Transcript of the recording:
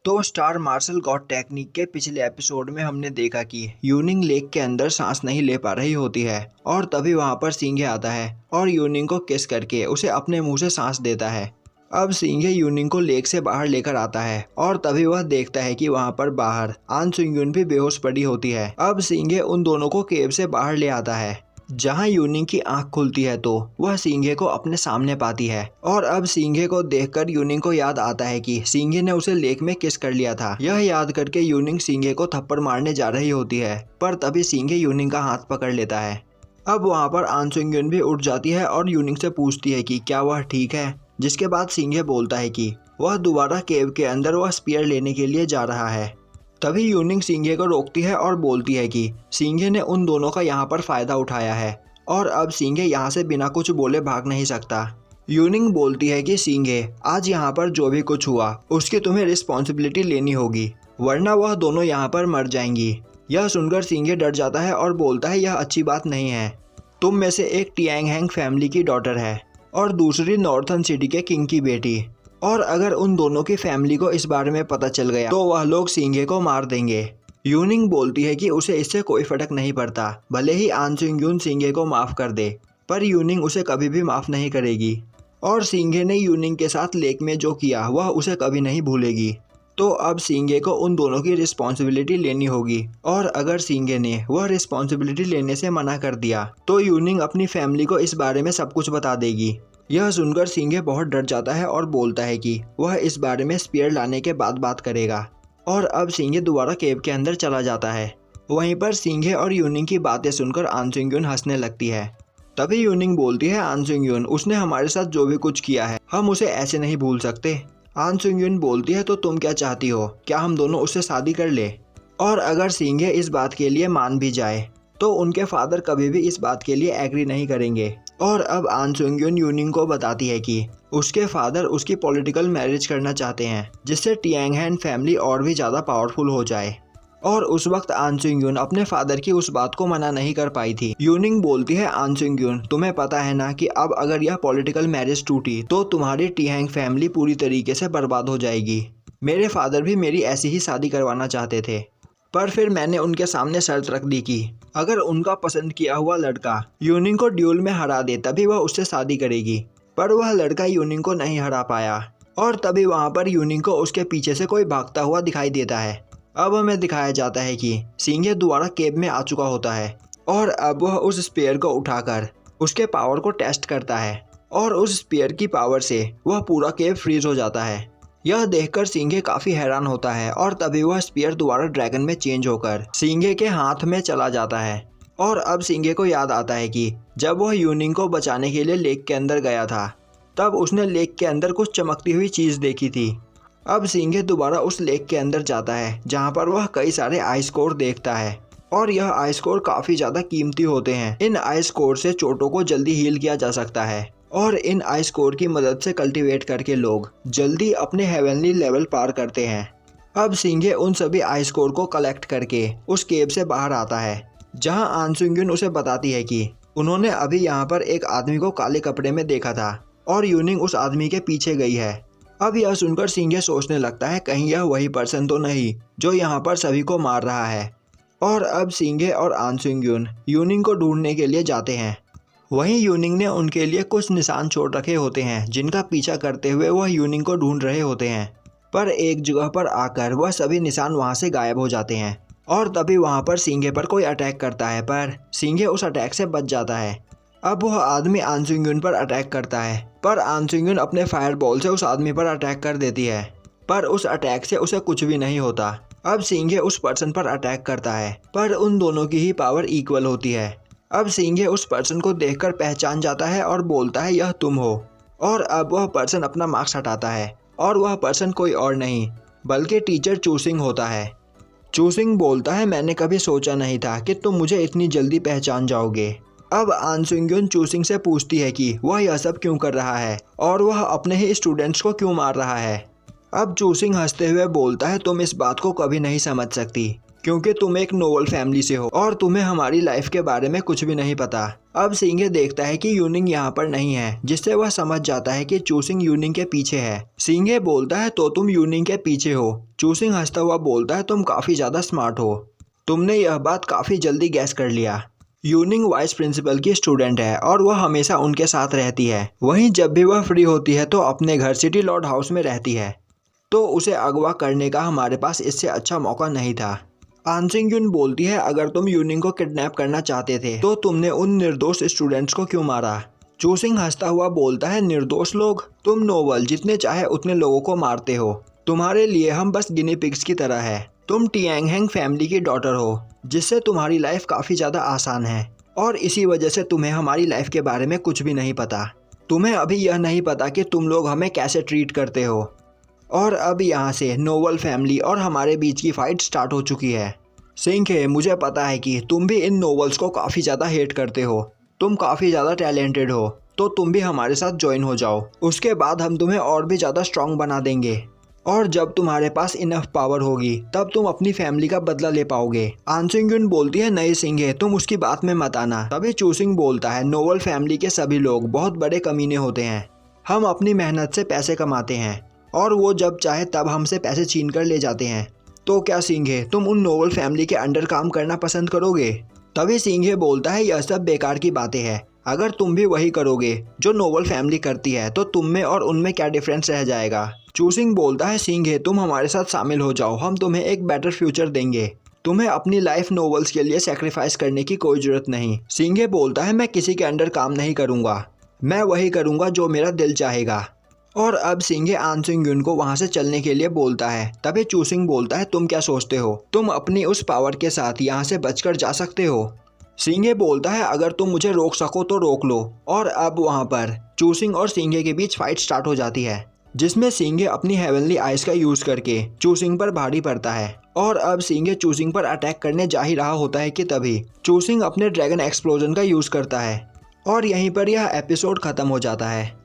तो star martial God technique के पिछले एपिसोड में हमने देखा कि यूनिंग लेक के अंदर सांस नहीं ले पा रही होती है और तभी वहां पर सिंघे आता है और यूनिंग को किस करके उसे अपने मुंह से सांस देता है। अब सिंघे यूनिंग को लेक से बाहर लेकर आता है और तभी वह देखता है कि वहां पर बाहर आन सुंग यून भी बेहोश पड़ी होती है। अब सिंघे उन दोनों को केव से बाहर ले आता है जहां यूनिंग की आंख खुलती है तो वह सिंघे को अपने सामने पाती है और अब सिंघे को देखकर यूनिंग को याद आता है कि सिंघे ने उसे लेक में किस कर लिया था। यह याद करके यूनिंग सिंघे को थप्पड़ मारने जा रही होती है पर तभी सिंघे यूनिंग का हाथ पकड़ लेता है। अब वहां पर आन सुंग यून भी उठ जाती है और यूनिंग से पूछती है कि क्या वह ठीक है, जिसके बाद सिंघे बोलता है कि वह दोबारा केव के अंदर वह स्पीयर लेने के लिए जा रहा है। तभी यूनिंग सिंघे को रोकती है और बोलती है कि सिंघे ने उन दोनों का यहाँ पर फायदा उठाया है और अब सिंघे यहाँ से बिना कुछ बोले भाग नहीं सकता। यूनिंग बोलती है कि सिंघे, आज यहाँ पर जो भी कुछ हुआ उसकी तुम्हें रिस्पॉन्सिबिलिटी लेनी होगी वरना वह दोनों यहाँ पर मर जाएंगी। यह सुनकर सिंघे डर जाता है और बोलता है यह अच्छी बात नहीं है। तुम में से एक टियांग हैंग फैमिली की डॉटर है और दूसरी नॉर्थन सिटी के किंग की बेटी, और अगर उन दोनों की फैमिली को इस बारे में पता चल गया तो वह लोग सिंघे को मार देंगे। यूनिंग बोलती है कि उसे इससे कोई फर्क नहीं पड़ता, भले ही आन सुंग यून सिंघे को माफ कर दे, पर यूनिंग उसे कभी भी माफ नहीं करेगी और सिंघे ने यूनिंग के साथ लेक में जो किया वह उसे कभी नहीं भूलेगी। तो अब सिंघे को उन दोनों की रिस्पॉन्सिबिलिटी लेनी होगी और अगर सिंघे ने वह रिस्पॉन्सिबिलिटी लेने से मना कर दिया तो यूनिंग अपनी फैमिली को इस बारे में सब कुछ बता देगी। यह सुनकर सिंघे बहुत डर जाता है और बोलता है कि वह इस बारे में स्पीयर लाने के बाद बात करेगा और अब सिंघे दोबारा केव के अंदर चला जाता है। वहीं पर सिंघे और यूनिंग की बातें सुनकर आन सुंग यून हंसने लगती है। तभी यूनिंग बोलती है आन सुंग यून, उसने हमारे साथ जो भी कुछ किया है हम उसे ऐसे नहीं भूल सकते। आन सुंग यून बोलती है तो तुम क्या चाहती हो, क्या हम दोनों उससे शादी कर ले? और अगर सिंघे इस बात के लिए मान भी जाए तो उनके फादर कभी भी इस बात के लिए एग्री नहीं करेंगे। और अब आन सुंग यून यूनिंग को बताती है कि उसके फादर उसकी पॉलिटिकल मैरिज करना चाहते हैं जिससे टियांग हैंग फैमिली और भी ज़्यादा पावरफुल हो जाए। और उस वक्त आन सुंग यून अपने फादर की उस बात को मना नहीं कर पाई थी। यूनिंग बोलती है आन सुंग यून, तुम्हें पता है ना कि अब अगर यह पॉलिटिकल मैरिज टूटी तो तुम्हारी टियांग फैमिली पूरी तरीके से बर्बाद हो जाएगी। मेरे फादर भी मेरी ऐसी ही शादी करवाना चाहते थे पर फिर मैंने उनके सामने शर्त रख दी कि अगर उनका पसंद किया हुआ लड़का यूनिंग को ड्यूल में हरा दे तभी वह उससे शादी करेगी। पर वह लड़का यूनिंग को नहीं हरा पाया और तभी वहां पर यूनिंग को उसके पीछे से कोई भागता हुआ दिखाई देता है। अब हमें दिखाया जाता है कि सिंघे दोबारा केव में आ चुका होता है और अब वह उस स्पेयर को उठाकर उसके पावर को टेस्ट करता है और उस स्पेयर की पावर से वह पूरा केव फ्रीज हो जाता है। यह देखकर सिंघे काफी हैरान होता है और तभी वह स्पीयर दोबारा ड्रैगन में चेंज होकर सिंघे के हाथ में चला जाता है। और अब सिंघे को याद आता है कि जब वह यूनिंग को बचाने के लिए लेक के अंदर गया था तब उसने लेक के अंदर कुछ चमकती हुई चीज देखी थी। अब सिंघे दोबारा उस लेक के अंदर जाता है जहाँ पर वह कई सारे आइस कोर देखता है और यह आइस कोर काफी ज्यादा कीमती होते हैं। इन आइस कोर से चोटों को जल्दी हील किया जा सकता है और इन आइस कोर की मदद से कल्टीवेट करके लोग जल्दी अपने हेवनली लेवल पार करते हैं। अब सिंघे उन सभी आइस कोर को कलेक्ट करके उस केव से बाहर आता है जहां आन सुंग यून उसे बताती है कि उन्होंने अभी यहां पर एक आदमी को काले कपड़े में देखा था और यूनिंग उस आदमी के पीछे गई है। अब यह सुनकर सिंघे सोचने लगता है कहीं यह वही पर्सन तो नहीं जो यहाँ पर सभी को मार रहा है। और अब सिंघे और आन सुंग यून यूनिंग को ढूंढने के लिए जाते हैं। वहीं यूनिंग ने उनके लिए कुछ निशान छोड़ रखे होते हैं जिनका पीछा करते हुए वह यूनिंग को ढूंढ रहे होते हैं। पर एक जगह पर आकर वह सभी निशान वहां से गायब हो जाते हैं और तभी वहां पर सिंघे पर कोई अटैक करता है पर सिंघे उस अटैक से बच जाता है। अब वह आदमी आन सुंग यून पर अटैक करता है पर आन सुंग यून अपने फायर बॉल से उस आदमी पर अटैक कर देती है पर उस अटैक से उसे कुछ भी नहीं होता। अब सिंघे उस पर्सन पर अटैक करता है पर उन दोनों की ही पावर इक्वल होती है। अब सिंघे उस पर्सन को देखकर पहचान जाता है और बोलता है यह तुम हो। और अब वह पर्सन अपना मास्क हटाता है और वह पर्सन कोई और नहीं बल्कि टीचर चूसिंग होता है। चूसिंग बोलता है मैंने कभी सोचा नहीं था कि तुम मुझे इतनी जल्दी पहचान जाओगे। अब आन सुंग यून चूसिंग से पूछती है कि वह यह सब क्यों कर रहा है और वह अपने ही स्टूडेंट्स को क्यों मार रहा है। अब चूसिंग हंसते हुए बोलता है तुम इस बात को कभी नहीं समझ सकती क्योंकि तुम एक नोबल फैमिली से हो और तुम्हें हमारी लाइफ के बारे में कुछ भी नहीं पता। अब सिंघे देखता है कि यूनिंग यहाँ पर नहीं है, जिससे वह समझ जाता है कि चूसिंग यूनिंग के पीछे है। सिंघे बोलता है तो तुम यूनिंग के पीछे हो। चूसिंग हंसता हुआ बोलता है तुम काफी ज्यादा स्मार्ट हो, तुमने यह बात काफी जल्दी गैस कर लिया। यूनिंग वाइस प्रिंसिपल की स्टूडेंट है और वह हमेशा उनके साथ रहती है। वहीं जब भी वह फ्री होती है तो अपने घर सिटी लॉर्ड हाउस में रहती है। तो उसे अगवा करने का हमारे पास इससे अच्छा मौका नहीं था। आन सिंग यून बोलती है अगर तुम यूनिंग को किडनैप करना चाहते थे तो तुमने उन निर्दोष स्टूडेंट्स को क्यों मारा। चूसिंग हंसता हुआ बोलता है निर्दोष लोग, तुम नोबल जितने चाहे उतने लोगों को मारते हो। तुम्हारे लिए हम बस गिनी पिग्स की तरह है। तुम टियांग हैंग फैमिली की डॉटर हो, जिससे तुम्हारी लाइफ काफ़ी ज़्यादा आसान है और इसी वजह से तुम्हें हमारी लाइफ के बारे में कुछ भी नहीं पता। तुम्हें अभी यह नहीं पता कि तुम लोग हमें कैसे ट्रीट करते हो। और अब यहाँ से नोबल फैमिली और हमारे बीच की फाइट स्टार्ट हो चुकी है। सिंघे, मुझे पता है कि तुम भी इन नोबल्स को काफ़ी ज़्यादा हेट करते हो। तुम काफ़ी ज़्यादा टैलेंटेड हो, तो तुम भी हमारे साथ ज्वाइन हो जाओ। उसके बाद हम तुम्हें और भी ज़्यादा स्ट्रांग बना देंगे और जब तुम्हारे पास इनफ पावर होगी तब तुम अपनी फैमिली का बदला ले पाओगे। आन सिंग यून बोलती है नहीं सिंघे, तुम उसकी बात में मत आना। तभी चूसिंग बोलता है नोबल फैमिली के सभी लोग बहुत बड़े कमीने होते हैं। हम अपनी मेहनत से पैसे कमाते हैं और वो जब चाहे तब हमसे पैसे छीन कर ले जाते हैं। तो क्या सिंघे, तुम उन नोबल फैमिली के अंडर काम करना पसंद करोगे। तभी सिंघे बोलता है यह सब बेकार की बातें हैं। अगर तुम भी वही करोगे जो नोबल फैमिली करती है तो तुम में और उनमें क्या डिफरेंस रह जाएगा। चूसिंग बोलता है सिंघे, तुम हमारे साथ शामिल हो जाओ, हम तुम्हें एक बेटर फ्यूचर देंगे। तुम्हें अपनी लाइफ नोबल्स के लिए सेक्रीफाइस करने की कोई जरूरत नहीं। सिंघे बोलता है मैं किसी के अंडर काम नहीं करूंगा, मैं वही करूंगा जो मेरा दिल चाहेगा। और अब सिंघे आन सिंग यून को वहां से चलने के लिए बोलता है। तभी चूसिंग बोलता है तुम क्या सोचते हो, तुम अपनी उस पावर के साथ यहाँ से बचकर जा सकते हो। सिंघे बोलता है अगर तुम मुझे रोक सको तो रोक लो। और अब वहाँ पर चूसिंग और सिंघे के बीच फाइट स्टार्ट हो जाती है, जिसमें सिंघे अपनी हेवनली आइज का यूज करके चूसिंग पर भारी पड़ता है। और अब सिंघे चूसिंग पर अटैक करने जा ही रहा होता है कि तभी चूसिंग अपने ड्रैगन एक्सप्लोजन का यूज करता है और यहीं पर यह एपिसोड खत्म हो जाता है।